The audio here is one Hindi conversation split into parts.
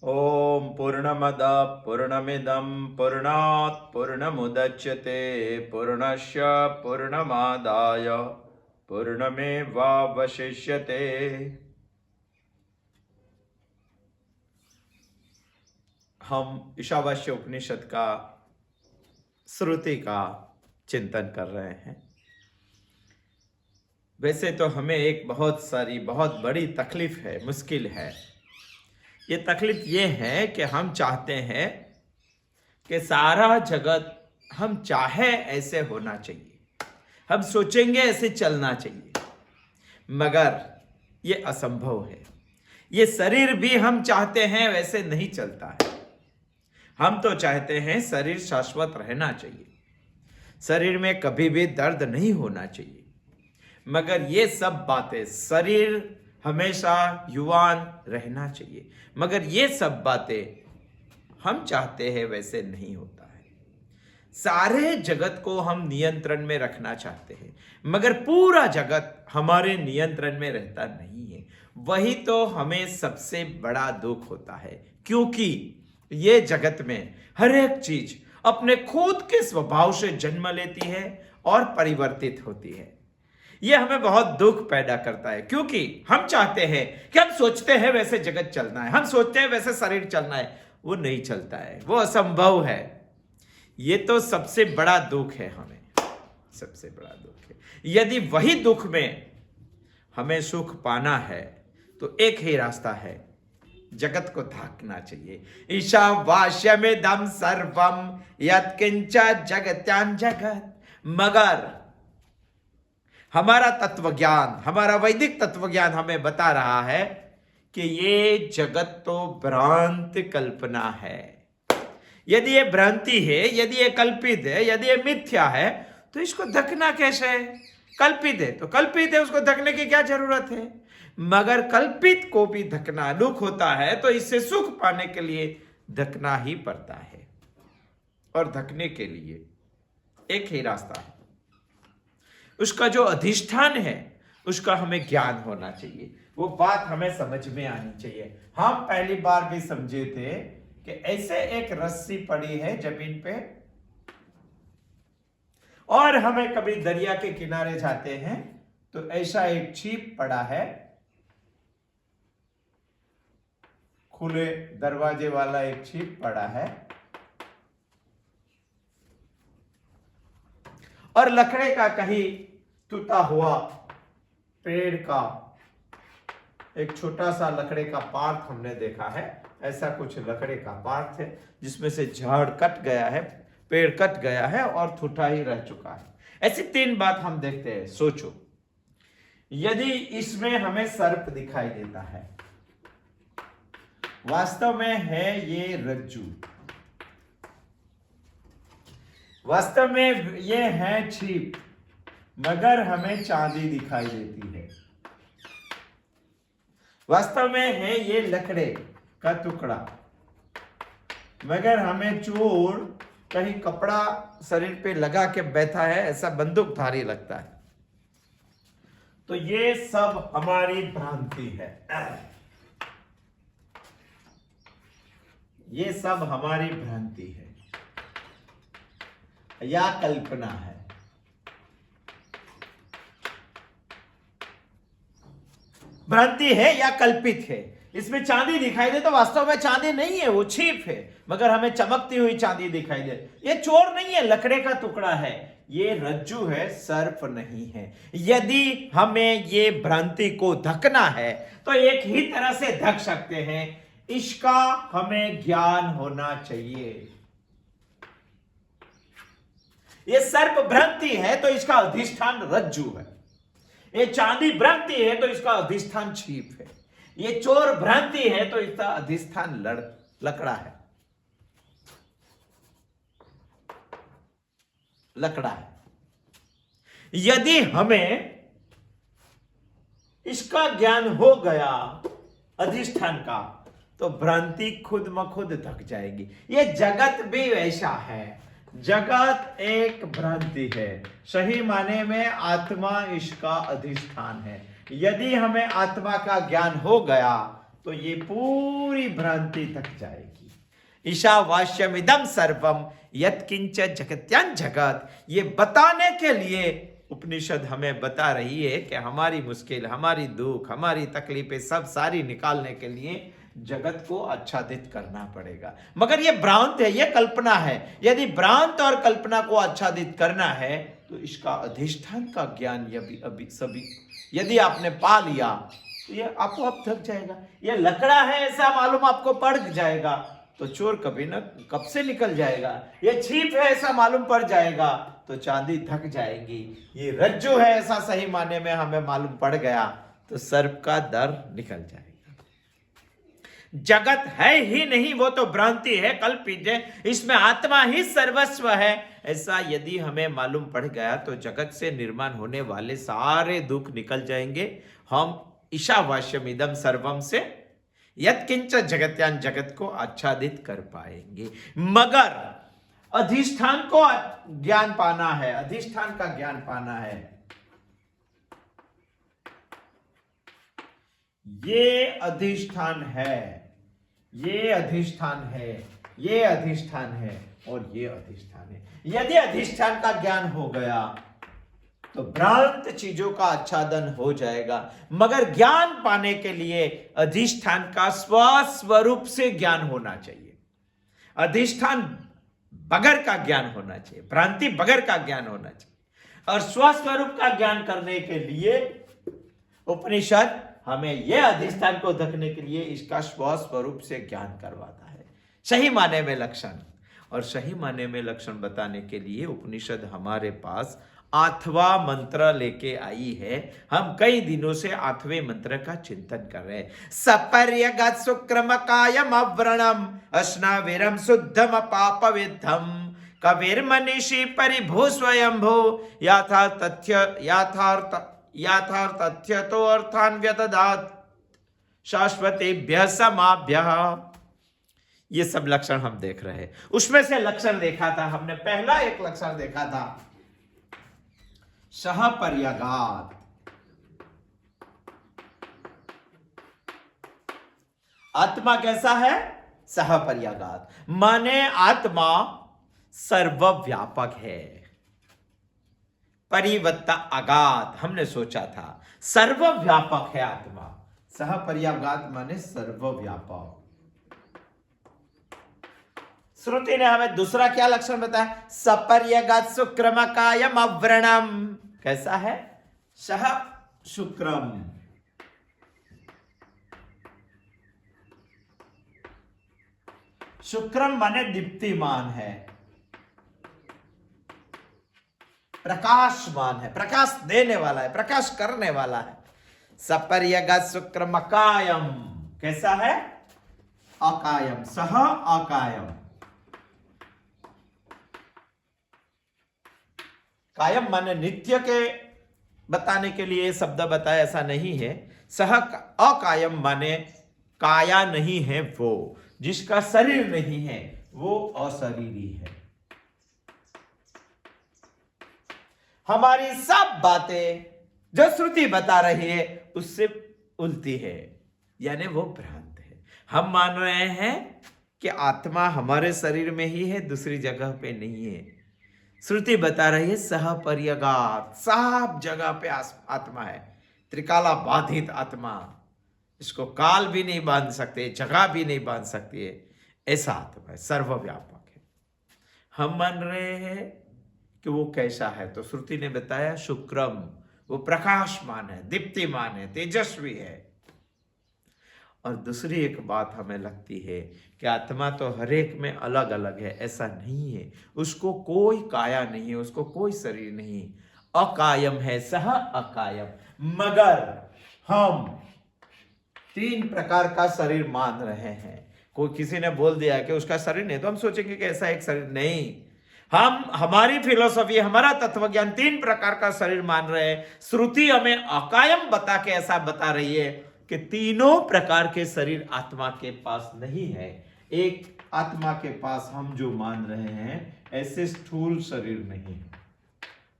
ओम पूर्णमद पूर्णमिदं पूर्णात् पूर्णमुदच्यते पूर्णस्य पूर्णमादाय पूर्णमेवावशिष्यते। हम ईशावास्य उपनिषद का श्रुति का चिंतन कर रहे हैं। वैसे तो हमें एक बहुत बड़ी तकलीफ है, मुश्किल है। ये तकलीफ ये है कि हम चाहते हैं कि सारा जगत हम चाहे ऐसे होना चाहिए, हम सोचेंगे ऐसे चलना चाहिए, मगर ये असंभव है। ये शरीर भी हम चाहते हैं वैसे नहीं चलता है। हम तो चाहते हैं शरीर शाश्वत रहना चाहिए, शरीर में कभी भी दर्द नहीं होना चाहिए, मगर ये सब बातें, शरीर हमेशा युवान रहना चाहिए, मगर ये सब बातें हम चाहते हैं वैसे नहीं होता है। सारे जगत को हम नियंत्रण में रखना चाहते हैं, मगर पूरा जगत हमारे नियंत्रण में रहता नहीं है। वही तो हमें सबसे बड़ा दुख होता है, क्योंकि ये जगत में हर एक चीज अपने खुद के स्वभाव से जन्म लेती है और परिवर्तित होती है। यह हमें बहुत दुख पैदा करता है, क्योंकि हम चाहते हैं कि हम सोचते हैं वैसे जगत चलना है, हम सोचते हैं वैसे शरीर चलना है, वो नहीं चलता है, वो असंभव है। ये तो सबसे बड़ा दुख है, हमें सबसे बड़ा दुख है। यदि वही दुख में हमें सुख पाना है तो एक ही रास्ता है, जगत को धाकना चाहिए। ईशावास्यमिदं सर्वम यत्किंच जगत्यां जगत। मगर हमारा तत्व ज्ञान, हमारा वैदिक तत्व ज्ञान हमें बता रहा है कि ये जगत तो भ्रांत कल्पना है। यदि ये भ्रांति है, यदि ये कल्पित है, यदि ये मिथ्या है, तो इसको धकना कैसे है? कल्पित है तो कल्पित है, उसको धकने की क्या जरूरत है? मगर कल्पित को भी धकना दुख होता है, तो इससे सुख पाने के लिए धकना ही पड़ता है। और धकने के लिए एक ही रास्ता है, उसका जो अधिष्ठान है उसका हमें ज्ञान होना चाहिए। वो बात हमें समझ में आनी चाहिए। हम पहली बार भी समझे थे कि ऐसे एक रस्सी पड़ी है जमीन पे, और हमें कभी दरिया के किनारे जाते हैं तो ऐसा एक छिप पड़ा है, खुले दरवाजे वाला एक छिप पड़ा है, और लकड़े का कहीं टूटा हुआ पेड़ का एक छोटा सा लकड़े का पार्ट हमने देखा है। ऐसा कुछ लकड़े का पार्ट है जिसमें से झाड़ कट गया है, पेड़ कट गया है और टूटा ही रह चुका है। ऐसी तीन बात हम देखते हैं। सोचो, यदि इसमें हमें सर्प दिखाई देता है, वास्तव में है ये रज्जू, वास्तव में ये है छिप, मगर हमें चांदी दिखाई देती है। वास्तव में है ये लकड़े का टुकड़ा, मगर हमें चोर कहीं कपड़ा शरीर पे लगा के बैठा है ऐसा बंदूकधारी लगता है। तो ये सब हमारी भ्रांति है, ये सब हमारी भ्रांति है या कल्पना है। भ्रांति है या कल्पित है। इसमें चांदी दिखाई दे तो वास्तव में चांदी नहीं है, वो छिप है, मगर हमें चमकती हुई चांदी दिखाई दे। ये चोर नहीं है, लकड़े का टुकड़ा है, ये रज्जू है, सर्प नहीं है। यदि हमें ये भ्रांति को धकना है तो एक ही तरह से धक सकते हैं, इसका हमें ज्ञान होना चाहिए। ये सर्प भ्रांति है तो इसका अधिष्ठान रज्जू है, ये चांदी भ्रांति है तो इसका अधिष्ठान छिप है, ये चोर भ्रांति है तो इसका अधिष्ठान लकड़ा है, लकड़ा है। यदि हमें इसका ज्ञान हो गया अधिष्ठान का, तो भ्रांति खुद म खुद धक जाएगी। ये जगत भी वैसा है, जगत एक भ्रांति है, सही माने में आत्मा इसका अधिष्ठान है। यदि हमें आत्मा का ज्ञान हो गया तो ये पूरी भ्रांति थक जाएगी। ईशावास्यमिदं सर्वम यत्किंच जगत्यां जगत, ये बताने के लिए उपनिषद हमें बता रही है कि हमारी मुश्किल, हमारी दुख, हमारी तकलीफें सब सारी निकालने के लिए जगत को आच्छादित करना पड़ेगा। मगर ये भ्रांत है, ये कल्पना है। यदि भ्रांत और कल्पना को आच्छादित करना है तो इसका अधिष्ठान का ज्ञान सभी यदि आपने पा लिया तो ये आपको आप थक जाएगा। ये लकड़ा है ऐसा मालूम आपको पड़ जाएगा तो चोर कभी न कब से निकल जाएगा। ये छीप है ऐसा मालूम पड़ जाएगा तो चांदी थक जाएगी। ये रज्जू है ऐसा सही माने में हमें मालूम पड़ गया तो सर्प का डर निकल जाएगा। जगत है ही नहीं, वो तो भ्रांति है, कल्पित है, इसमें आत्मा ही सर्वस्व है, ऐसा यदि हमें मालूम पड़ गया तो जगत से निर्माण होने वाले सारे दुख निकल जाएंगे। हम ईशावास्यमिदं सर्वम से यत्किंच जगत्यां जगत को आच्छादित कर पाएंगे। मगर अधिष्ठान को ज्ञान पाना है, अधिष्ठान का ज्ञान पाना है। ये अधिष्ठान है, ये अधिष्ठान है, ये अधिष्ठान है और ये अधिष्ठान है। यदि अधिष्ठान का ज्ञान हो गया तो भ्रांत चीजों का आच्छादन हो जाएगा। मगर ज्ञान पाने के लिए अधिष्ठान का स्वस्वरूप से ज्ञान होना चाहिए। अधिष्ठान बगैर का ज्ञान होना चाहिए, भ्रांति बगैर का ज्ञान होना चाहिए। और स्वस्वरूप का ज्ञान करने के लिए उपनिषद हमें यह अधिष्ठान को धकने के लिए इसका स्वस्वरूप से ज्ञान करवाता है, सही माने में लक्षण। और सही माने में लक्षण बताने के लिए उपनिषद हमारे पास 8वां मंत्र लेके आई है। हम कई दिनों से 8वें मंत्र का चिंतन कर रहे हैं। सपर्यगत शुक्रमकायम अव्रणम अश्नाविरम शुद्धम पापविद्धम कविर्मनीषी परिभू स्वयंभू यथार्थ तथ्य तो अर्थान व्यदधात शाश्वतेभ्यः समाभ्यः। ये सब लक्षण हम देख रहे हैं। उसमें से लक्षण देखा था हमने, पहला एक लक्षण देखा था सहपर्यगात। आत्मा कैसा है? सहपर्यगात, माने आत्मा सर्वव्यापक है। परिवत्ता अगात हमने सोचा था, सर्वव्यापक है आत्मा। सहपर्यगात माने सर्वव्यापक। श्रुति ने हमें दूसरा क्या लक्षण बताया? सपर्यगात शुक्रमकायम अव्रणम। कैसा है? सह शुक्रम, शुक्रम माने दीप्तिमान है, प्रकाशमान है, प्रकाश देने वाला है, प्रकाश करने वाला है। सपर्यगात शुक्रमकायम कैसा है? अकायम, सह अकायम। कायम माने नित्य के बताने के लिए शब्द बताया, ऐसा नहीं है। सह अकायम माने काया नहीं है, वो जिसका शरीर नहीं है वो अशरीरी है। हमारी सब बातें जो श्रुति बता रही है उससे उल्टी है, यानी वो भ्रांत है। हम मान रहे हैं कि आत्मा हमारे शरीर में ही है, दूसरी जगह पे नहीं है। श्रुति बता रही है सहपर्यगात, सब जगह पे आत्मा है, त्रिकाला बाधित आत्मा। इसको काल भी नहीं बांध सकते, जगह भी नहीं बांध सकती है, ऐसा आत्मा है, सर्वव्यापक है। हम मान रहे हैं कि वो कैसा है, तो श्रुति ने बताया शुक्रम, वो प्रकाशमान है, दीप्तिमान है, तेजस्वी है। और दूसरी एक बात हमें लगती है कि आत्मा तो हर एक में अलग अलग है, ऐसा नहीं है। उसको कोई काया नहीं है, उसको कोई शरीर नहीं, अकायम है, सह अकायम। मगर हम 3 प्रकार का शरीर मान रहे हैं। कोई किसी ने बोल दिया कि उसका शरीर नहीं, तो हम सोचेंगे कि ऐसा एक शरीर नहीं। हमारी फिलोसफी, हमारा तत्वज्ञान 3 प्रकार का शरीर मान रहे हैं। श्रुति हमें अकायम बता के ऐसा बता रही है कि तीनों प्रकार के शरीर आत्मा के पास नहीं है। एक आत्मा के पास हम जो मान रहे हैं ऐसे स्थूल शरीर नहीं है।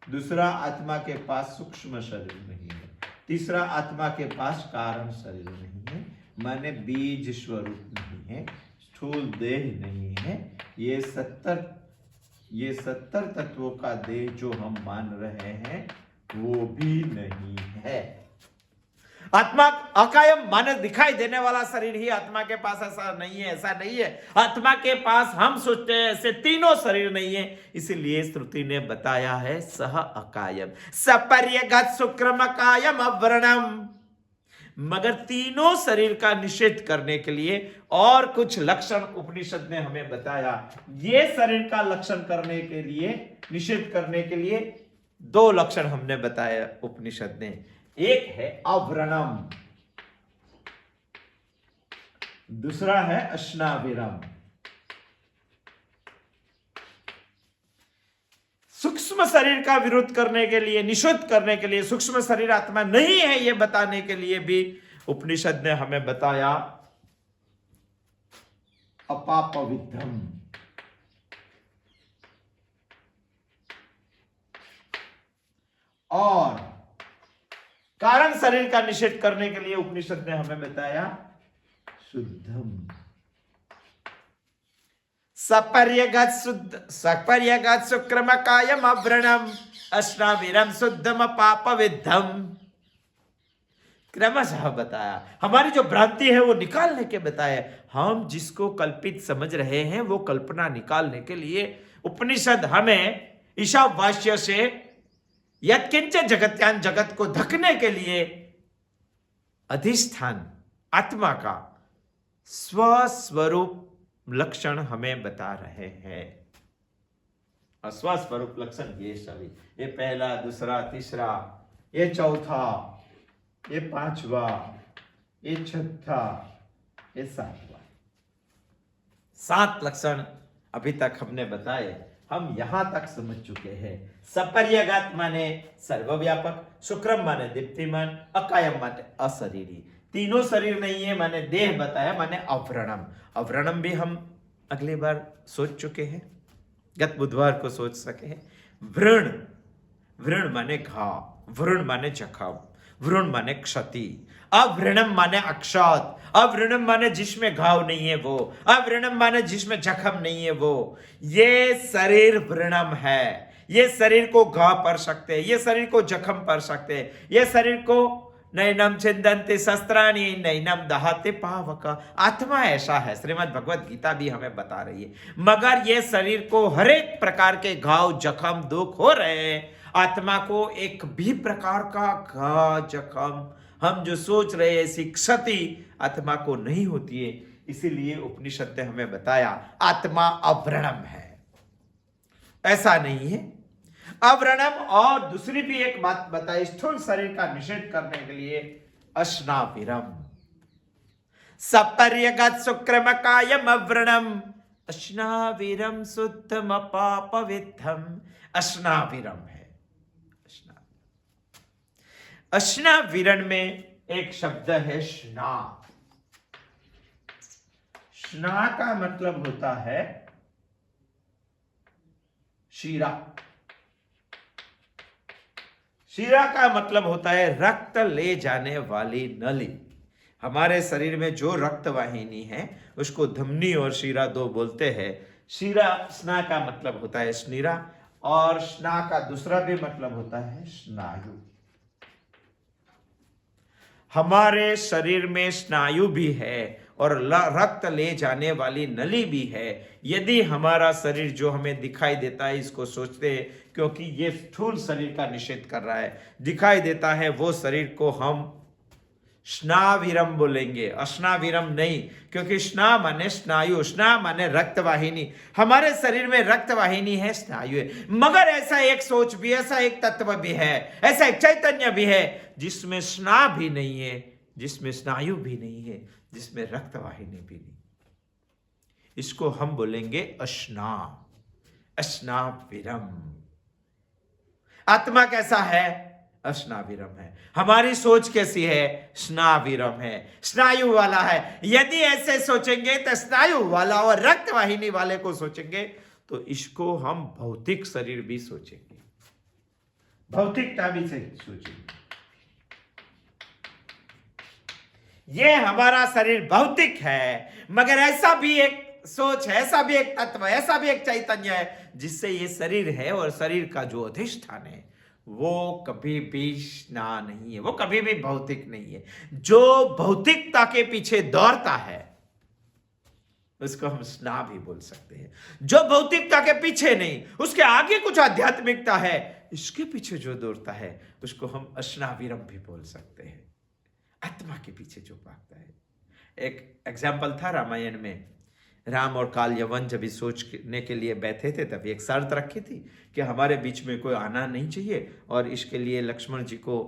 दूसरा, आत्मा के पास सूक्ष्म शरीर नहीं है। तीसरा, आत्मा के पास कारण शरीर नहीं है। माने बीज स्वरूप नहीं है, स्थूल देह नहीं है, ये 70 तत्वों का देह जो हम मान रहे हैं वो भी नहीं है। आत्मा अकायम माने दिखाई देने वाला शरीर ही आत्मा के पास ऐसा नहीं है, ऐसा नहीं है। आत्मा के पास हम सोचते हैं ऐसे तीनों शरीर नहीं है, इसीलिए श्रुति ने बताया है सह अकायम सपर्यगत शुक्रमकायम अवर्णम। मगर तीनों शरीर का निषेध करने के लिए और कुछ लक्षण उपनिषद ने हमें बताया। ये शरीर का लक्षण करने के लिए, निषेध करने के लिए 2 लक्षण हमने बताया उपनिषद ने। एक है अव्रणम, दूसरा है अश्नाविरम। सूक्ष्म शरीर का विरोध करने के लिए, निषेध करने के लिए, सूक्ष्म शरीर आत्मा नहीं है यह बताने के लिए भी उपनिषद ने हमें बताया अपापविद्धम। और कारण शरीर का निषेध करने के लिए उपनिषद ने हमें बताया शुद्धम। सपर्यगत शुक्रमकायम अव्रणम अश्नाविरम शुद्धम पापविद्धम। क्रमशः बताया, हमारी जो भ्रांति है वो निकालने के बताया। हम जिसको कल्पित समझ रहे हैं वो कल्पना निकालने के लिए उपनिषद हमें ईशावास्य से यत्किंच जगत्यान, जगत को ढकने के लिए अधिष्ठान आत्मा का स्वस्वरूप लक्षण हमें बता रहे हैं। स्वस्वरूप लक्षण ये सभी, ये पहला, दूसरा, तीसरा, ये चौथा, ये पांचवा, ये छठा, ये सातवां, 7 लक्षण अभी तक हमने बताए। हम यहां तक समझ चुके हैं। सपर्यगत माने सर्वव्यापक, शुक्रम माने दीप्तिमान, अकायम माने अशरीरी। तीनों शरीर नहीं है माने देह बताया, माने अव्रणम। अव्रणम भी हम अगली बार सोच चुके हैं, गत बुधवार को सोच सके हैं। व्रण, व्रण माने घाव, व्रण माने जखम, व्रण माने क्षति। अव्रणम माने अक्षत, अव्रणम माने जिसमें घाव नहीं है वो, अव्रणम माने जिसमें जखम नहीं है वो। ये शरीर व्रणम है, ये शरीर को घाव पर सकते हैं, ये शरीर को जखम पर सकते हैं, ये शरीर को नैनम छिंदन्ते शस्त्राणि नैनम दहाते पावक। आत्मा ऐसा है, श्रीमद् भगवत गीता भी हमें बता रही है। मगर ये शरीर को हर एक प्रकार के घाव, जखम, दुख हो रहे हैं, आत्मा को एक भी प्रकार का घाव, जखम, हम जो सोच रहे हैं ऐसी क्षति आत्मा को नहीं होती है। इसीलिए उपनिषद ने हमें बताया आत्मा अव्रणम है, ऐसा नहीं है। अव्रणम, और दूसरी भी एक बात बताई स्थूल शरीर का निषेध करने के लिए अश्नाविरम। सपर्यगत शुक्रमकायम अव्रणम अश्नाविरम शुद्धम अपापविद्धम। अश्नाविरम है। अश्नाविरण में एक शब्द है स्ना। स्ना का मतलब होता है शीरा। शीरा का मतलब होता है रक्त ले जाने वाली नली। हमारे शरीर में जो रक्त वाहिनी है उसको धमनी और शीरा 2 बोलते हैं। शीरा, स्ना का मतलब होता है स्नीरा, और स्ना का दूसरा भी मतलब होता है स्नायु। हमारे शरीर में स्नायु भी है और रक्त ले जाने वाली नली भी है। यदि हमारा शरीर जो हमें दिखाई देता है, इसको सोचते हैं क्योंकि ये स्थूल शरीर का निषेध कर रहा है, दिखाई देता है, वो शरीर को हम स्नाविरम बोलेंगे, अश्नाविरम नहीं। क्योंकि स्ना माने स्नायु, स्ना माने रक्त वाहिनी। हमारे शरीर में रक्त वाहिनी है, स्नायु है। मगर ऐसा एक सोच भी, ऐसा एक तत्व भी है, ऐसा एक चैतन्य भी है जिसमें स्ना भी नहीं है, जिसमें स्नायु भी नहीं है, जिसमें रक्त वाहिनी भी नहीं। इसको हम बोलेंगे अश्ना, अश्नाविरम। आत्मा कैसा है? अश्नाविरम है। हमारी सोच कैसी है? स्नाविरम है, स्नायु वाला है। यदि ऐसे सोचेंगे तो स्नायु वाला और रक्त वाहिनी वाले को सोचेंगे तो इसको हम भौतिक शरीर भी सोचेंगे, भौतिकता भी से सोचेंगे। ये हमारा शरीर भौतिक है, मगर ऐसा भी एक सोच है, ऐसा भी एक तत्व है, ऐसा भी एक चैतन्य है जिससे ये शरीर है, और शरीर का जो अधिष्ठान है वो कभी भी स्ना नहीं है, वो कभी भी भौतिक नहीं है। जो भौतिकता के पीछे दौड़ता है उसको हम स्ना भी बोल सकते हैं। जो भौतिकता के पीछे नहीं, उसके आगे कुछ आध्यात्मिकता है, इसके पीछे जो दौड़ता है उसको हम अश्नाविरम भी बोल सकते हैं। आत्मा के पीछे जो भागता है। एक एग्जाम्पल था रामायण में, राम और काल यवन जब इस सोचने के लिए बैठे थे तभी एक शर्त रखी थी कि हमारे बीच में कोई आना नहीं चाहिए, और इसके लिए लक्ष्मण जी को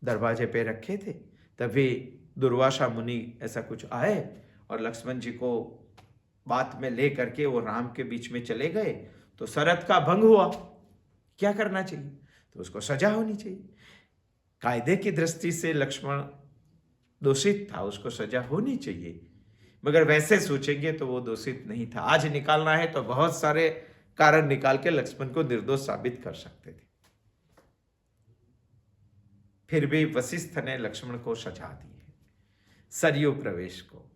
दरवाजे पे रखे थे। तभी दुर्वासा मुनि ऐसा कुछ आए और लक्ष्मण जी को बात में ले करके वो राम के बीच में चले गए, तो शर्त का भंग हुआ। क्या करना चाहिए? तो उसको सजा होनी चाहिए। कायदे की दृष्टि से लक्ष्मण दोषित था, उसको सजा होनी चाहिए, मगर वैसे सोचेंगे तो वो दोषित नहीं था। आज निकालना है तो बहुत सारे कारण निकाल के लक्ष्मण को निर्दोष साबित कर सकते थे, फिर भी वशिष्ठ ने लक्ष्मण को सजा दी है, सरयू प्रवेश को।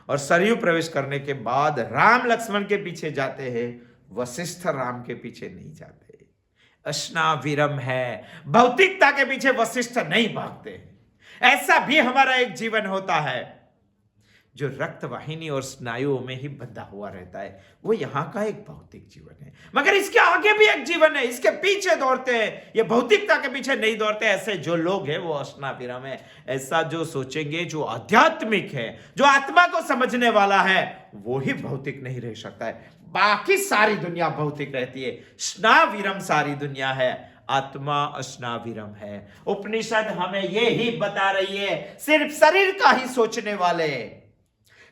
और सरयू प्रवेश करने के बाद राम लक्ष्मण के पीछे जाते हैं, वशिष्ठ राम के पीछे नहीं जाते। अश्नाविरम है, भौतिकता के पीछे वशिष्ठ नहीं भागते हैं। ऐसा भी हमारा एक जीवन होता है जो रक्त वाहिनी और स्नायुओं में ही बंधा हुआ रहता है, वो यहाँ का एक भौतिक जीवन है, मगर इसके आगे भी एक जीवन है, इसके पीछे दौड़ते हैं। ये भौतिकता के पीछे नहीं दौड़ते। ऐसे जो लोग हैं वो अश्नाविरम है। ऐसा जो सोचेंगे, जो आध्यात्मिक है, जो आत्मा को समझने वाला है, वो ही भौतिक नहीं रह सकता है। बाकी सारी दुनिया भौतिक रहती है, स्नाविरम सारी दुनिया है, आत्मा अश्नाविरम है। उपनिषद हमें ये ही बता रही है, सिर्फ शरीर का ही सोचने वाले,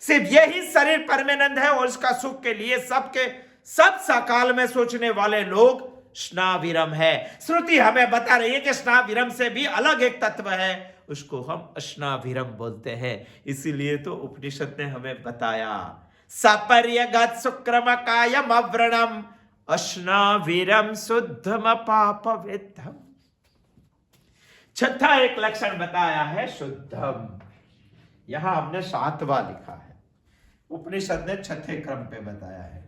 सिर्फ यही शरीर परमानंद है और इसका सुख के लिए सबके सब सकाल में सोचने वाले लोग स्नाविरम है। श्रुति हमें बता रही है कि स्नाविरम से भी अलग एक तत्व है, उसको हम अश्नाविरम बोलते हैं। इसीलिए तो उपनिषद ने हमें बताया, सपर्यगत सुक्रमकायम अव्रणम अश्नाविरम शुद्धम पापविद्धम। छठा एक लक्षण बताया है शुद्धम, यहां हमने 7वां लिखा है, उपनिषद ने छठे क्रम पे बताया है।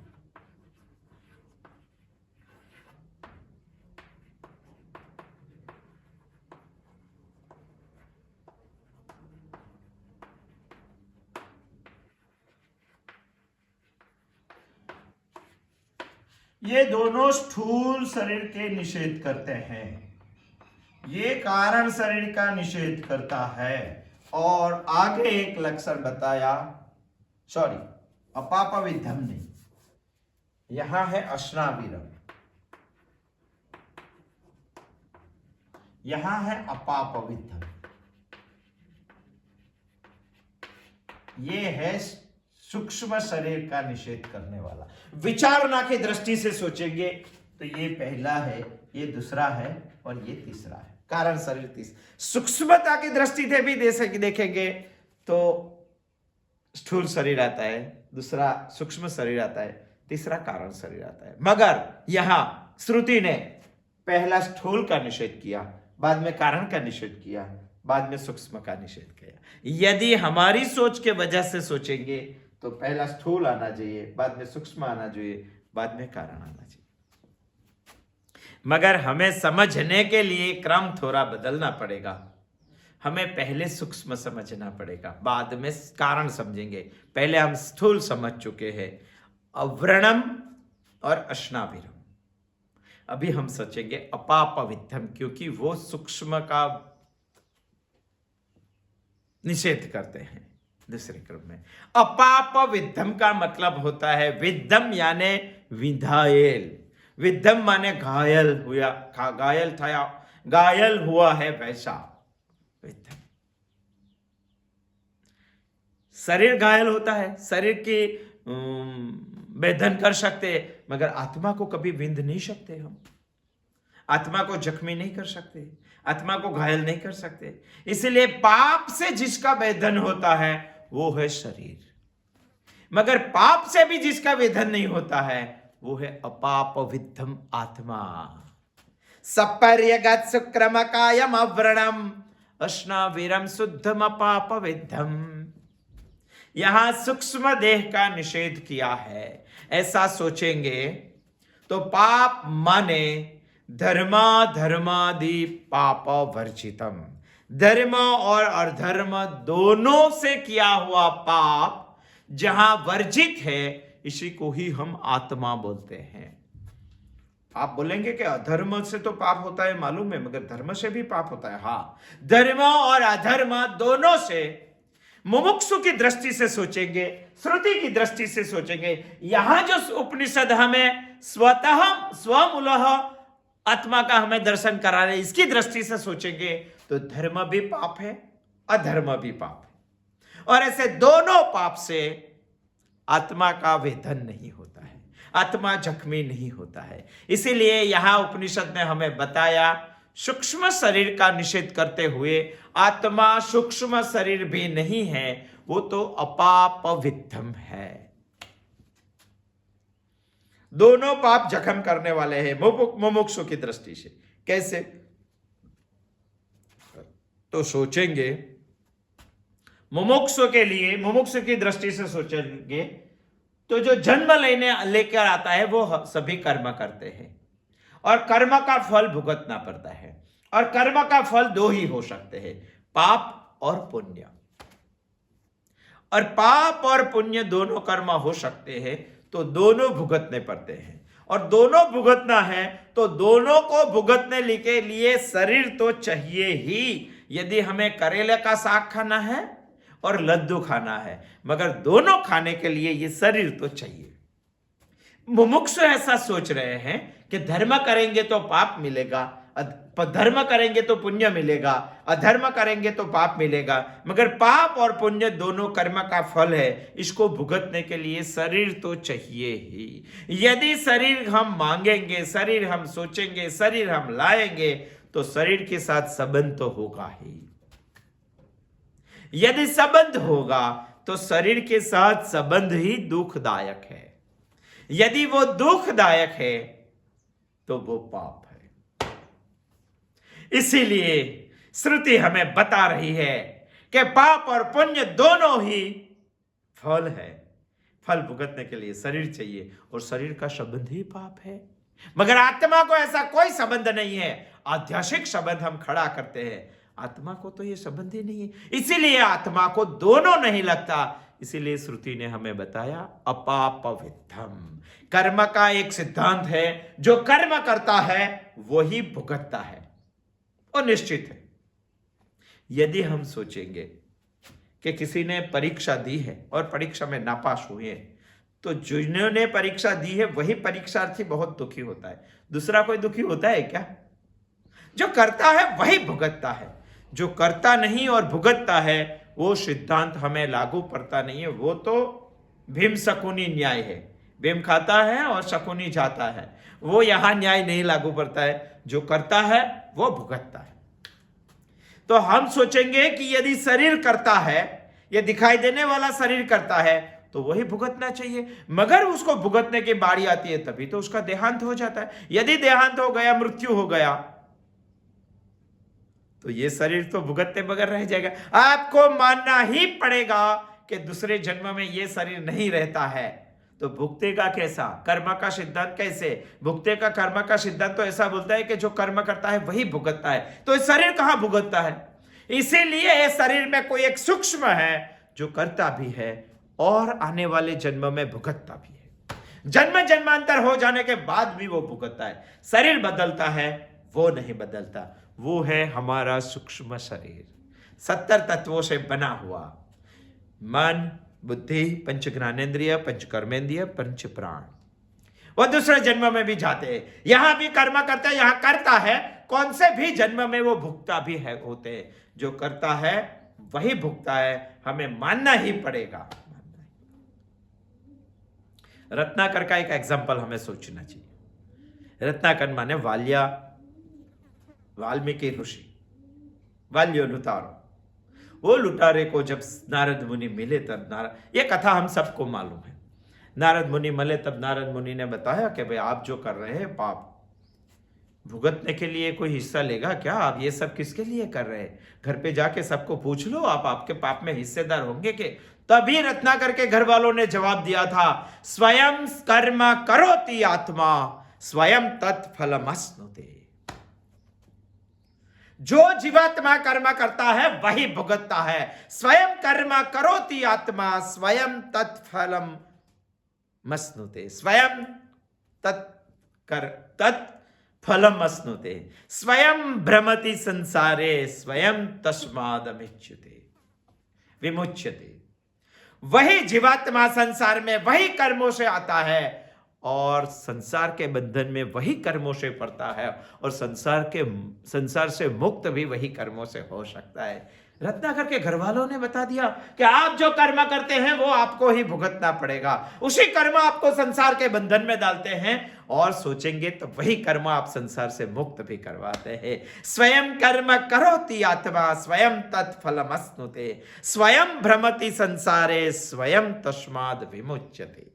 ये दोनों स्थूल शरीर के निषेध करते हैं, ये कारण शरीर का निषेध करता है। और आगे एक लक्षण बताया, सॉरी अपापविद्धम नहीं, यहां है अश्नाविरम, यहां है अपापविद्धम। ये है सूक्ष्म शरीर का निषेध करने वाला। विचारणा की दृष्टि से सोचेंगे तो ये पहला है, ये दूसरा है और ये तीसरा है, कारण शरीर तीसरा। सूक्ष्मता की दृष्टि से भी देखेंगे तो स्थूल शरीर आता है, दूसरा सूक्ष्म शरीर आता है, तीसरा कारण शरीर आता है। मगर यहां श्रुति ने पहला स्थूल का निषेध किया, बाद में कारण का निषेध किया, बाद में सूक्ष्म का निषेध किया। यदि हमारी सोच के वजह से सोचेंगे तो पहला स्थूल आना चाहिए, बाद में सूक्ष्म आना चाहिए, बाद में कारण आना चाहिए। मगर हमें समझने के लिए क्रम थोड़ा बदलना पड़ेगा। हमें पहले सूक्ष्म समझना पड़ेगा, बाद में कारण समझेंगे। पहले हम स्थूल समझ चुके हैं, अव्रणम और अश्नाविरम। अभी हम सोचेंगे अपापविद्धम, क्योंकि वो सूक्ष्म का निषेध करते हैं दूसरे क्रम में। अपापविद्धम का मतलब होता है विद्धम यानी विधायल, विद्धम माने घायल हुआ, घायल था, घायल हुआ है वैसा विद्धम। शरीर घायल होता है, शरीर की वेदन कर सकते, मगर आत्मा को कभी विंध नहीं सकते। हम आत्मा को जख्मी नहीं कर सकते, आत्मा को घायल नहीं कर सकते। इसलिए पाप से जिसका वेदन होता है वो है शरीर, मगर पाप से भी जिसका वेदन नहीं होता है वो है अपापविद्धम आत्मा। सपर्यगत सुक्रमकायम अव्रणम वैष्णवीरम शुद्धम अपाप विद्धम। यहां सूक्ष्म देह का निषेध किया है। ऐसा सोचेंगे तो पाप माने धर्मादि पाप वर्जितम, धर्म और अधर्म दोनों से किया हुआ पाप जहां वर्जित है, इसी को ही हम आत्मा बोलते हैं। आप बोलेंगे कि अधर्म से तो पाप होता है, मालूम है, मगर धर्म से भी पाप होता है। हाँ, धर्म और अधर्म दोनों से मुमुक्षु की दृष्टि से सोचेंगे, श्रुति की दृष्टि से सोचेंगे, यहां जो उपनिषद हमें स्वतः स्वमूलः आत्मा का हमें दर्शन करा रहे, इसकी दृष्टि से सोचेंगे तो धर्म भी पाप है, अधर्म भी पाप है, और ऐसे दोनों पाप से आत्मा का वेदन नहीं होता है, आत्मा जख्मी नहीं होता है। इसीलिए यहां उपनिषद ने हमें बताया, सूक्ष्म शरीर का निषेध करते हुए आत्मा सूक्ष्म शरीर भी नहीं है, वो तो अपाप विद्धम है। दोनों पाप जख्म करने वाले हैं मुमुक्षु की दृष्टि से। कैसे? तो सोचेंगे मुमुक्षु के लिए, मुमुक्षु की दृष्टि से सोचेंगे तो जो जन्म लेकर आता है वो सभी कर्म करते हैं, और कर्म का फल भुगतना पड़ता है, और कर्म का फल दो ही हो सकते हैं, पाप और पुण्य। और पाप और पुण्य दोनों कर्म हो सकते हैं, तो दोनों भुगतने पड़ते हैं, और दोनों भुगतना है तो दोनों को भुगतने के लिए शरीर तो चाहिए ही। यदि हमें करेले का साग खाना है और लड्डू खाना है, मगर दोनों खाने के लिए ये शरीर तो चाहिए। मुमुक्षु ऐसा सोच रहे हैं कि धर्म करेंगे तो पाप मिलेगा, धर्म करेंगे तो पुण्य मिलेगा, अधर्म करेंगे तो पाप मिलेगा, मगर पाप और पुण्य दोनों कर्म का फल है, इसको भुगतने के लिए शरीर तो चाहिए ही। यदि शरीर हम मांगेंगे, शरीर हम सोचेंगे, शरीर हम लाएंगे, तो शरीर के साथ संबंध तो होगा ही। यदि संबंध होगा तो शरीर के साथ संबंध ही दुखदायक है। यदि वो दुखदायक है तो वो पाप है। इसीलिए श्रुति हमें बता रही है कि पाप और पुण्य दोनों ही फल है। फल भुगतने के लिए शरीर चाहिए, और शरीर का संबंध ही पाप है। मगर आत्मा को ऐसा कोई संबंध नहीं है। आध्यात्मिक संबंध हम खड़ा करते हैं, आत्मा को तो ये संबंध ही नहीं है, इसीलिए आत्मा को दोनों नहीं लगता। इसीलिए श्रुति ने हमें बताया अपापविद्धम। कर्म का एक सिद्धांत है, जो कर्म करता है वही भुगतता है, और निश्चित है। यदि हम सोचेंगे कि किसी ने परीक्षा दी है और परीक्षा में नापास हुए हैं, तो जिन्होंने परीक्षा दी है वही परीक्षार्थी बहुत दुखी होता है। दूसरा कोई दुखी होता है क्या? जो करता है वही भुगतता है। जो करता नहीं और भुगतता है, वो सिद्धांत हमें लागू पड़ता नहीं है। वो तो भीम शकुनी न्याय है, भीम खाता है और शकुनी जाता है। वो यहां न्याय नहीं लागू पड़ता है। जो करता है वो भुगतता है। तो हम सोचेंगे कि यदि शरीर करता है, ये दिखाई देने वाला शरीर करता है, तो वही भुगतना चाहिए। मगर उसको भुगतने की बारी आती है तभी तो उसका देहांत हो जाता है। यदि देहांत हो गया, मृत्यु हो गया, तो ये शरीर तो भुगतते बगैर रह जाएगा। आपको मानना ही पड़ेगा कि दूसरे जन्म में ये शरीर नहीं रहता है, तो भुगतेगा कैसा? कर्म का सिद्धांत कैसे भुगते का? कर्म का सिद्धांत तो ऐसा बोलता है कि जो कर्म करता है वही भुगतता है। तो शरीर कहां भुगतता है? इसीलिए शरीर में कोई एक सूक्ष्म है जो करता भी है और आने वाले जन्म में भुगतता भी है। जन्म जन्मांतर हो जाने के बाद भी वो भुगतता है। शरीर बदलता है, वो नहीं बदलता। वो है हमारा सूक्ष्म शरीर, 70 तत्वों से बना हुआ। मन, बुद्धि, पंच ज्ञानेंद्रिय, पंच कर्मेंद्रिय, पंच प्राण। वो दूसरे जन्म में भी जाते हैं, यहां भी कर्म करता है, यहां करता है। कौन से भी जन्म में वो भुगता भी है होते हैं। जो करता है वही भुगता है, हमें मानना ही पड़ेगा। रत्नाकर का एक एग्जाम्पल हमें सोचना चाहिए। रत्नाकर माने वाल्मीकि ऋषि, वाल्यो लुटारो। वो लुटारे को जब नारद मुनि मिले तब ये कथा हम सबको मालूम है। नारद मुनि मिले तब नारद मुनि ने बताया कि भाई आप जो कर रहे हैं पाप, भुगतने के लिए कोई हिस्सा लेगा क्या? आप ये सब किसके लिए कर रहे हैं? घर पे जाके सबको पूछ लो, आप आपके पाप में हिस्सेदार होंगे के? तभी रत्नाकर के घर वालों ने जवाब दिया था, स्वयं कर्म करोति आत्मा स्वयं तत्फलमश्नुते। जो जीवात्मा कर्म करता है वही भुगतता है। स्वयं कर्म करोति आत्मा स्वयं तत्फलम मश्नुते, स्वयं तत्फलम मश्नुते, स्वयं भ्रमति संसारे स्वयं तस्मादमिच्युते विमुच्यते। वही जीवात्मा संसार में वही कर्मों से आता है और संसार के बंधन में वही कर्मों से पड़ता है, और संसार से मुक्त भी वही कर्मों से हो सकता है। रत्नाकर के घर वालों ने बता दिया कि आप जो कर्म करते हैं वो आपको ही भुगतना पड़ेगा। उसी कर्म आपको संसार के बंधन में डालते हैं, और सोचेंगे तो वही कर्म आप संसार से मुक्त भी करवाते हैं। स्वयं कर्म करोति आत्मा स्वयं तत्फलमश्नुते, स्वयं भ्रमति संसारे स्वयं तस्माद् विमुच्यते।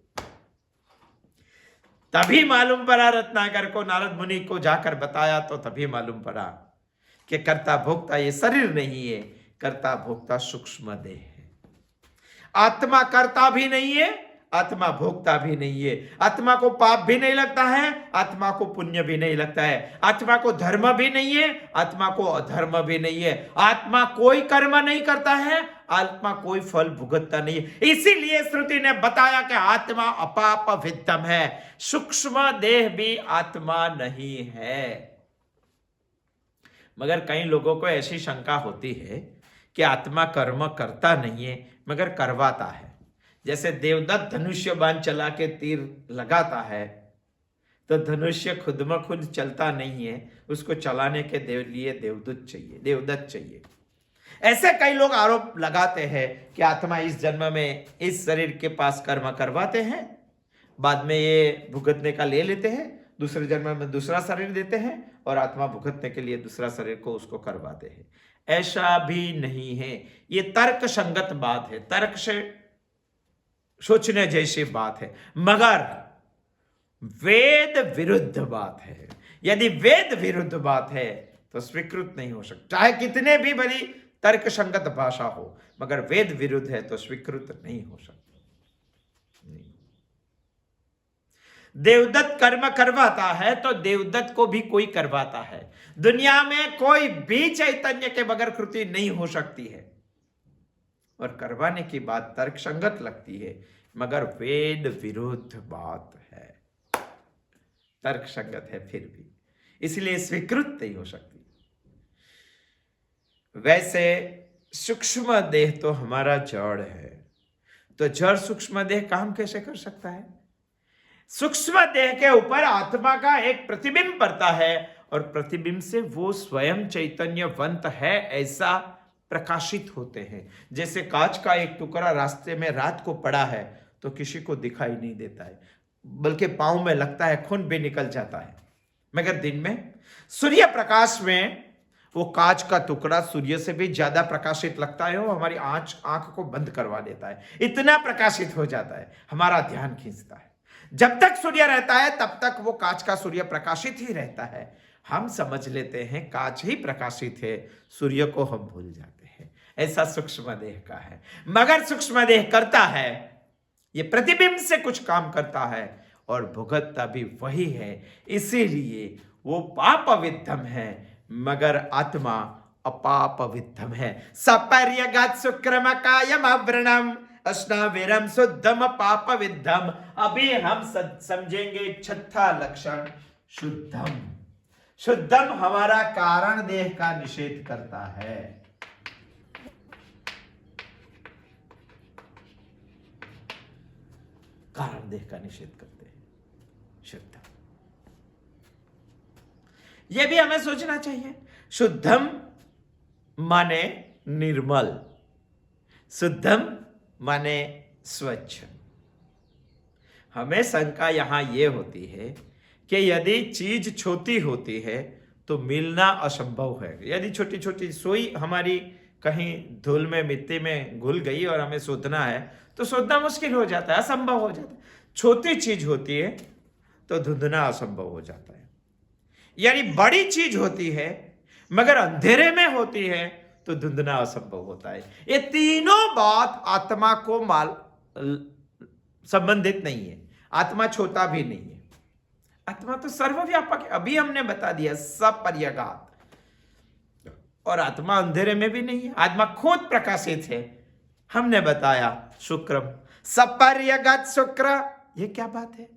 तभी मालूम पड़ा रत्नाकर को, नारद मुनि को जाकर बताया तो तभी मालूम पड़ा कि कर्ता भोक्ता ये शरीर नहीं है, कर्ता भोक्ता सूक्ष्म देह है। आत्मा कर्ता भी नहीं है, आत्मा भोक्ता भी नहीं है। आत्मा को पाप भी नहीं लगता है, आत्मा को पुण्य भी नहीं लगता है। आत्मा को धर्म भी नहीं है, आत्मा को अधर्म भी नहीं है। आत्मा कोई कर्म नहीं करता है, आत्मा कोई फल भुगतता नहीं है। इसीलिए श्रुति ने बताया कि आत्मा अपाप विद्धम है, सूक्ष्म देह भी आत्मा नहीं है। मगर कई लोगों को ऐसी शंका होती है कि आत्मा कर्म करता नहीं है मगर करवाता है। जैसे देवदत्त धनुष्य बाण चला के तीर लगाता है तो धनुष्य खुद में खुद चलता नहीं है, उसको चलाने के लिए देवदत्त चाहिए। ऐसे कई लोग आरोप लगाते हैं कि आत्मा इस जन्म में इस शरीर के पास कर्म करवाते हैं, बाद में ये भुगतने का ले लेते हैं, दूसरे जन्म में दूसरा शरीर देते हैं और आत्मा भुगतने के लिए दूसरा शरीर को उसको करवाते हैं। ऐसा भी नहीं है, ये तर्क संगत बात है, तर्क से सोचने जैसी बात है, मगर वेद विरुद्ध बात है। यदि वेद विरुद्ध बात है तो स्वीकृत नहीं हो सकता, चाहे कितने भी बड़ी तर्क संगत भाषा हो, मगर वेद विरुद्ध है तो स्वीकृत नहीं हो सकता। देवदत्त कर्म करवाता है तो देवदत्त को भी कोई करवाता है। दुनिया में कोई भी चैतन्य के बगैर कृति नहीं हो सकती है, और करवाने की बात तर्क संगत लगती है मगर वेद विरुद्ध बात है, तर्क संगत है फिर भी, इसलिए स्वीकृत नहीं हो सकती। वैसे सूक्ष्म देह तो हमारा जड़ है, तो जड़ सूक्ष्म देह काम कैसे कर सकता है? सूक्ष्म देह के ऊपर आत्मा का एक प्रतिबिंब पड़ता है और प्रतिबिंब से वो स्वयं चैतन्यवंत है ऐसा प्रकाशित होते हैं। जैसे कांच का एक टुकड़ा रास्ते में रात को पड़ा है तो किसी को दिखाई नहीं देता है, बल्कि पांव में लगता है, खून भी निकल जाता है, मगर दिन में सूर्य प्रकाश में वो कांच का टुकड़ा सूर्य से भी ज्यादा प्रकाशित लगता है, वो हमारी आंख को बंद करवा देता है, इतना प्रकाशित हो जाता है, हमारा ध्यान खींचता है। जब तक सूर्य रहता है तब तक वो कांच का सूर्य प्रकाशित ही रहता है। हम समझ लेते हैं कांच ही प्रकाशित है, सूर्य को हम भूल जाते हैं। ऐसा सूक्ष्म देह का है, मगर सूक्ष्म देह करता है, ये प्रतिबिंब से कुछ काम करता है और भुगतता भी वही है, इसीलिए वो पाप विद्धम है मगर आत्मा अपाप विद्धम है। सपर्यगत शुक्रम कायम अव्रणम अस्नाविरम शुद्धम पाप विद्धम। अभी हम समझेंगे छठा लक्षण शुद्धम। शुद्धम हमारा कारण देह का निषेध करता है। कारण देह का निषेध करते हैं शुद्धम, यह भी हमें सोचना चाहिए। शुद्धम माने निर्मल, शुद्धम माने स्वच्छ। हमें शंका यहां यह होती है कि यदि चीज छोटी होती है तो मिलना असंभव है। यदि छोटी छोटी सुई हमारी कहीं धूल में मिट्टी में घुल गई और हमें शोधना है तो शोधना मुश्किल हो जाता है, असंभव हो जाता है। छोटी चीज होती है तो ढूंढना असंभव हो जाता है। यानी बड़ी चीज होती है मगर अंधेरे में होती है तो धुंधना असंभव होता है। ये तीनों बात आत्मा को संबंधित नहीं है। आत्मा छोटा भी नहीं है, आत्मा तो सर्वव्यापक है। अभी हमने बता दिया सब पर्यगात। और आत्मा अंधेरे में भी नहीं है, आत्मा खुद प्रकाशित है। हमने बताया शुक्रम सपर्यगत शुक्र, ये क्या बात है?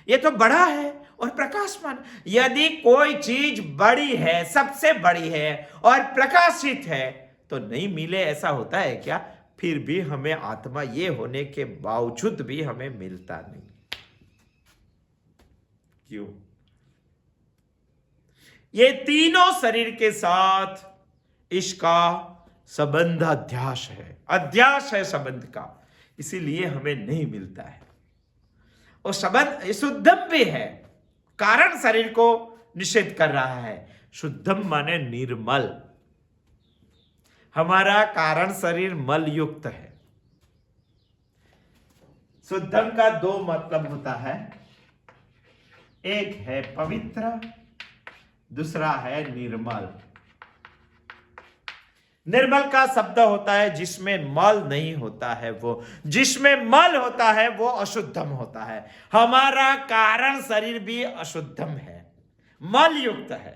ये तो बड़ा है और प्रकाशमान। यदि कोई चीज बड़ी है, सबसे बड़ी है और प्रकाशित है तो नहीं मिले ऐसा होता है क्या? फिर भी हमें आत्मा ये होने के बावजूद भी हमें मिलता नहीं। क्यों? ये तीनों शरीर के साथ इसका संबंध अध्यास है, अध्यास है संबंध का, इसीलिए हमें नहीं मिलता है। और संबंध शुद्धम भी है, कारण शरीर को निषेध कर रहा है। शुद्धम माने निर्मल। हमारा कारण शरीर मल युक्त है। शुद्धम का दो मतलब होता है, एक है पवित्र, दूसरा है निर्मल। निर्मल का शब्द होता है जिसमें मल नहीं होता है, वो जिसमें मल होता है वो अशुद्धम होता है। हमारा कारण शरीर भी अशुद्धम है, मल युक्त है।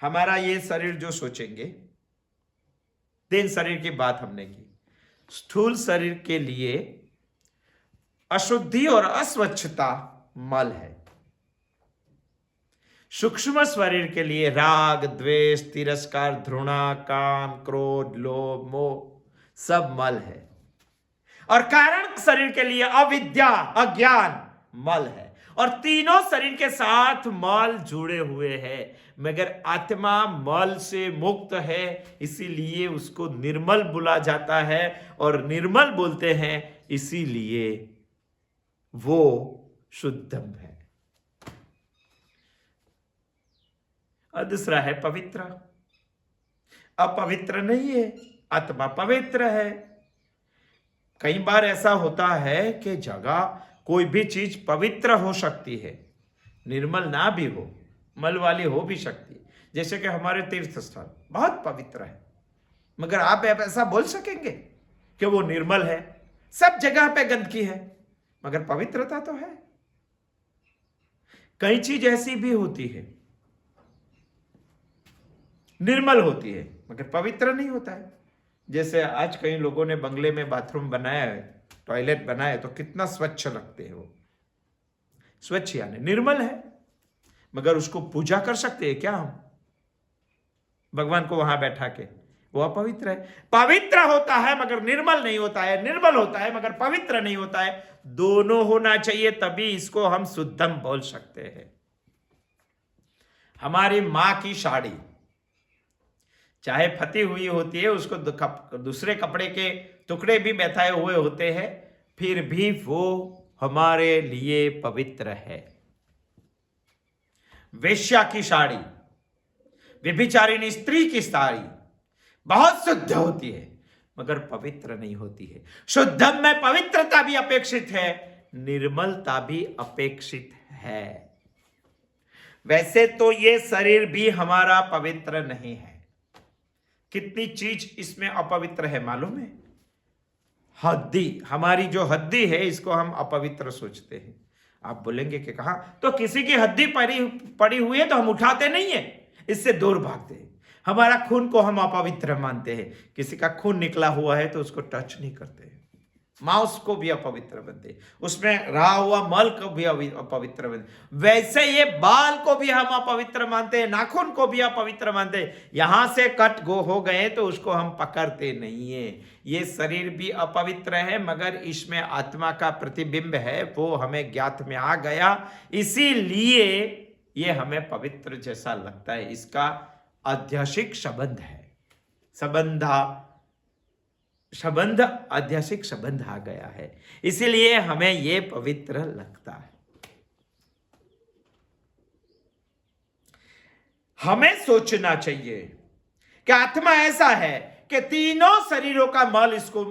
हमारा ये शरीर जो सोचेंगे, तीन शरीर की बात हमने की। स्थूल शरीर के लिए अशुद्धि और अस्वच्छता मल है। सूक्ष्म शरीर के लिए राग, द्वेष, तिरस्कार, घृणा, काम, क्रोध, लोभ, मोह सब मल है। और कारण शरीर के लिए अविद्या, अज्ञान मल है। और तीनों शरीर के साथ मल जुड़े हुए हैं, मगर आत्मा मल से मुक्त है, इसीलिए उसको निर्मल बोला जाता है। और निर्मल बोलते हैं इसीलिए वो शुद्धम है। और दूसरा है पवित्र। अपवित्र नहीं है, आत्मा पवित्र है। कई बार ऐसा होता है कि जगह कोई भी चीज पवित्र हो सकती है, निर्मल ना भी हो, मल वाली हो भी सकती है। जैसे कि हमारे तीर्थ स्थल बहुत पवित्र है, मगर आप ऐसा बोल सकेंगे कि वो निर्मल है? सब जगह पे गंदगी है मगर पवित्रता तो है। कई चीज ऐसी भी होती है, निर्मल होती है मगर पवित्र नहीं होता है। जैसे आज कई लोगों ने बंगले में बाथरूम बनाया है, टॉयलेट बनाया है, तो कितना स्वच्छ लगते हैं वो। स्वच्छ यानी निर्मल है, मगर उसको पूजा कर सकते हैं क्या हम भगवान को वहां बैठा के? वो अपवित्र है। पवित्र होता है मगर निर्मल नहीं होता है, निर्मल होता है मगर पवित्र नहीं होता है। दोनों होना चाहिए, तभी इसको हम शुद्धम बोल सकते हैं। हमारी मां की साड़ी चाहे फटी हुई होती है, उसको दूसरे कपड़े के टुकड़े भी बैठाए हुए होते हैं, फिर भी वो हमारे लिए पवित्र है। वेश्या की साड़ी, व्यभिचारिणी स्त्री की साड़ी बहुत शुद्ध होती है मगर पवित्र नहीं होती है। शुद्धम में पवित्रता भी अपेक्षित है, निर्मलता भी अपेक्षित है। वैसे तो ये शरीर भी हमारा पवित्र नहीं है। कितनी चीज इसमें अपवित्र है मालूम है? हड्डी, हमारी जो हड्डी है इसको हम अपवित्र सोचते हैं। आप बोलेंगे कि कहा, तो किसी की हड्डी पड़ी हुई है तो हम उठाते नहीं है, इससे दूर भागते हैं। हमारा खून को हम अपवित्र मानते हैं, किसी का खून निकला हुआ है तो उसको टच नहीं करते हैं। मांस को भी अपवित्र बनते, उसमें रहा हुआ मल को भी अपवित्र बनते। वैसे ये बाल को भी हम अपवित्र मानते हैं, नाखून को भी अपवित्र मानते हैं। यहां से कट गो हो गए तो उसको हम पकड़ते नहीं है। ये शरीर भी अपवित्र है मगर इसमें आत्मा का प्रतिबिंब है, वो हमें ज्ञात में आ गया, इसीलिए ये हमें पवित्र जैसा लगता है। इसका आध्यात्मिक संबंध है, संबंध आध्यात्मिक संबंध आ गया है, इसीलिए हमें ये पवित्र लगता है। हमें सोचना चाहिए कि आत्मा ऐसा है कि तीनों शरीरों का मल इसको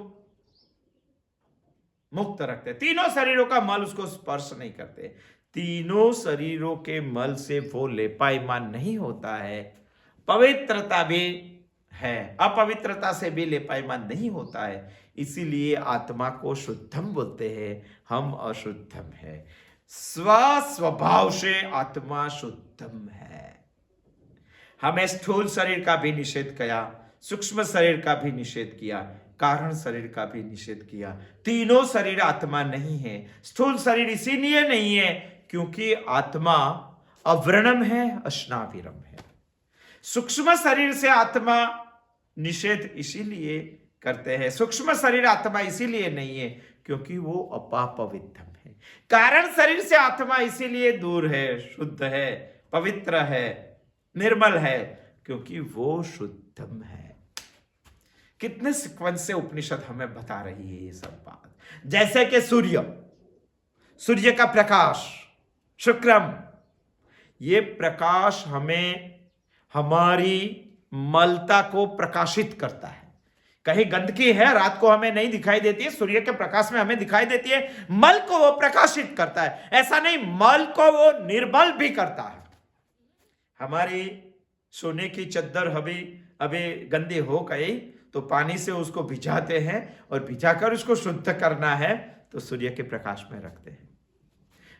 मुक्त रखते, तीनों शरीरों का मल उसको स्पर्श नहीं करते। तीनों शरीरों के मल से वो लेपायमान नहीं होता है। पवित्रता भी है, अपवित्रता से भी लेपायमान नहीं होता है। इसीलिए आत्मा को शुद्धम बोलते हैं, हम अशुद्धम है। स्वभाव से आत्मा शुद्धम है। हमें स्थूल शरीर का भी निषेध किया, सूक्ष्म शरीर का भी निषेध किया, कारण शरीर का भी निषेध किया। तीनों शरीर आत्मा नहीं है। स्थूल शरीर इसीलिए नहीं है क्योंकि आत्मा अवर्णम है, अश्नाविरम है। सूक्ष्म शरीर से आत्मा निषेध इसीलिए करते हैं, सूक्ष्म शरीर आत्मा इसीलिए नहीं है क्योंकि वो अपापवित्रम है। कारण शरीर से आत्मा इसीलिए दूर है, शुद्ध है, पवित्र है, निर्मल है, क्योंकि वो शुद्धम है। कितने सीक्वेंस से उपनिषद हमें बता रही है ये सब बात। जैसे कि सूर्य का प्रकाश, शुक्रम, ये प्रकाश हमें हमारी मलता को प्रकाशित करता है। कहीं गंदगी है, रात को हमें नहीं दिखाई देती है, सूर्य के प्रकाश में हमें दिखाई देती है। मल को वो प्रकाशित करता है। ऐसा नहीं, मल को वो निर्मल भी करता है। हमारी सोने की चद्दर अभी गंदी हो गई तो पानी से उसको भिजाते हैं और भिजाकर उसको शुद्ध करना है तो सूर्य के प्रकाश में रखते हैं।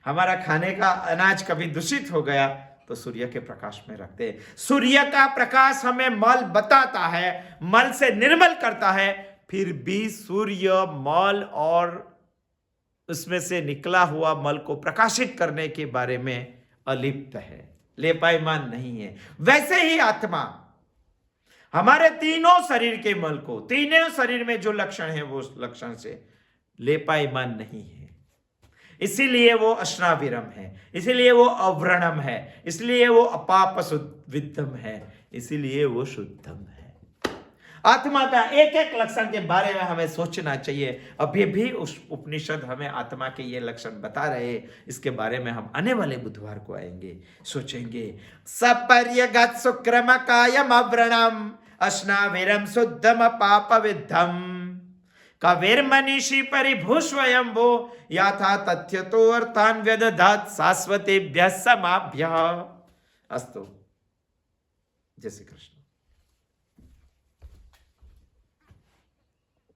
हमारा खाने का अनाज कभी दूषित हो गया तो सूर्य के प्रकाश में रखते हैं। सूर्य का प्रकाश हमें मल बताता है, मल से निर्मल करता है। फिर भी सूर्य मल और उसमें से निकला हुआ मल को प्रकाशित करने के बारे में अलिप्त है, लेपायमान नहीं है। वैसे ही आत्मा हमारे तीनों शरीर के मल को, तीनों शरीर में जो लक्षण है वो लक्षण से लेपायमान नहीं है। इसीलिए वो अश्नाविरम है, इसीलिए वो अव्रणम है, इसलिए वो अपापवित्रम है, इसीलिए वो शुद्धम है। आत्मा का एक एक लक्षण के बारे में हमें सोचना चाहिए। अभी भी उस उपनिषद हमें आत्मा के ये लक्षण बता रहे, इसके बारे में हम आने वाले बुधवार को आएंगे, सोचेंगे। सपर्यगत शुक्रम कायम अव्रणम अश्नाविरम शुद्धम पापविद्धम कविर्मनीषी परिभूष्वयं वो याथा तथ्यतो अर्थान व्यदधात शाश्वतेभ्यः समाभ्यः। अस्तु। जय श्री कृष्ण।